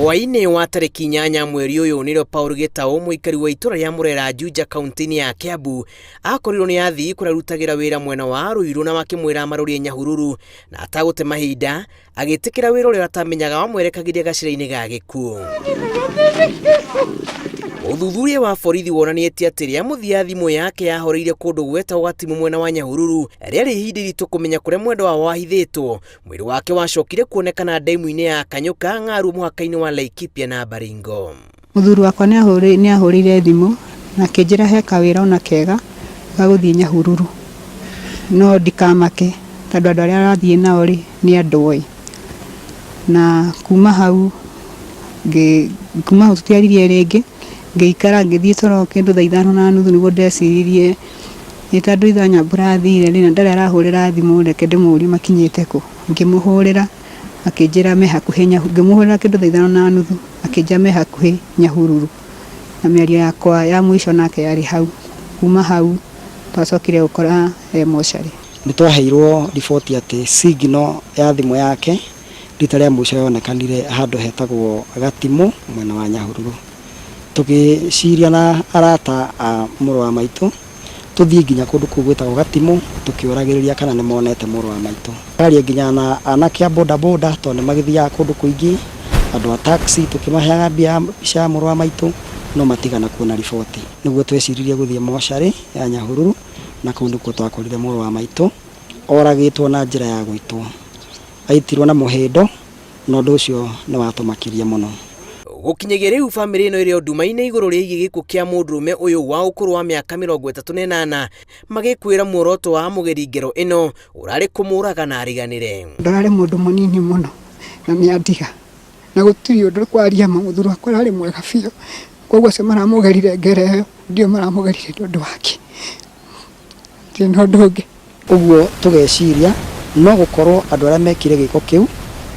Waine wa tariki 8 mweri uyu niro Paul Gitau muikari wa itura ya Murera Juja kaunti ya Kiambu akorirwo ni athii kurarutagira wira mwena wa Ruiru na makimwira marorie Nyahururu na atagute mahinda agitikira wira uria atamenyaga wamwerekagiria gacira-ini ga gikuo. Uthuthuria wa borithi wonanitie ati ria muthia thimu yake yahoreire kundu gweta gwatimu mwena wa Nyahururu riari ihinda iritu kumenya kuria mwendo wa wahithitwo. Mwiri wake wacokire kuonekana ndemu-ini ya Kanyuka Ng'aru muhaka-ini wa Laikipia na Baringo. Muthuri wakwa ni ahurire thimu na kinjira heka wira ona kega ga guthie Nyahururu no ndikamake tondu andu aria arathie nao ni andu na kuma hau tutiaririe ringi ngiikara ngithie toro kindu thaa 5:30 niguo ndeciririe ni tondu ithanya mburathire rina ndari arahurira thimu reke ndimurie makinyite ku ngimuhurira akinjira me hakuhi ngimuhurira kindu thaa 5:30 akinja me hakuhi Nyahururu na miario yakwa ya mwisho nake yari hau. Kuma hau twacokire gukora mochari nitwaheirwo riboti ati signal ya thimu yake rita ria mwisho yonekanire handu hetagwo Gatimu mwena wa Nyahururu. Tugiciria na arata a muru wa maitu tuthie nginya kundu kuu gwetagwo Gatimu tukiuragiriria kana ni monete muru wa maitu. Ari nginya na anake a boda boda tondu magithia kundu kuingi andu a taxi tukimaheaga mbia cia muru wa maitu no matigana kuona riboti. Niguo tweciririe guthie mochari ya Nyahururu na kundu ku twakorire muru wa maitu oragitwo na njira ya gwitwo aitirwo na muhindo no ndu ucio ni watumakirie muno. Gukinyagia riu family ino iri nduma-ini iguru riigi gikuo kia mundurume uyu wa ukuru wa miaka 38 magikwira muoroto wa mugeri ngero ino urari kumuraga na ariganire. Ndarari mundu munini muno na miandiga na gutiri undu kwaria muthuri wakwa ari mwega biu koguo se maramugerire ngero ndio maramugerire ndu wake tino ndungi uguo tugeciria no gukorwo andu aria mekire giko kiu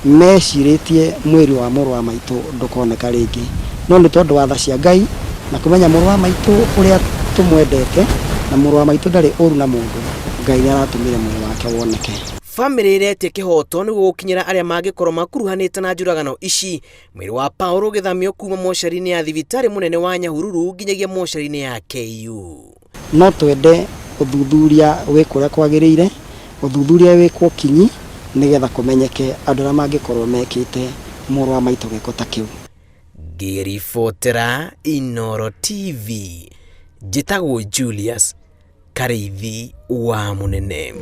meciritie mwiri wa muru wa maitu ndukoneka ringi no ni tondu wa tha cia Ngai na kumenya muru wa maitu uria tumwendete na muru wa maitu ndari uru na mundu Ngai ni aratumire mwiri wake woneke. Family irete kihoto ni gukinyira aria mangikorwo makuruhanite na njuragano ici. Mwiri wa Paul githamio kuma mochari-ini ya thibitari munene wa Nyahururu nginyagia mochari-ini ya KU. No twende uthuthuria wikuria kwagiriire uthuthuria wikwo kinyi nigetha kumenyeke andu aria mangikorwo mekite muru wa maitu giko ta kiu. Ngiribotera Inooro TV njitagwo Julius Kareithi wa Munene.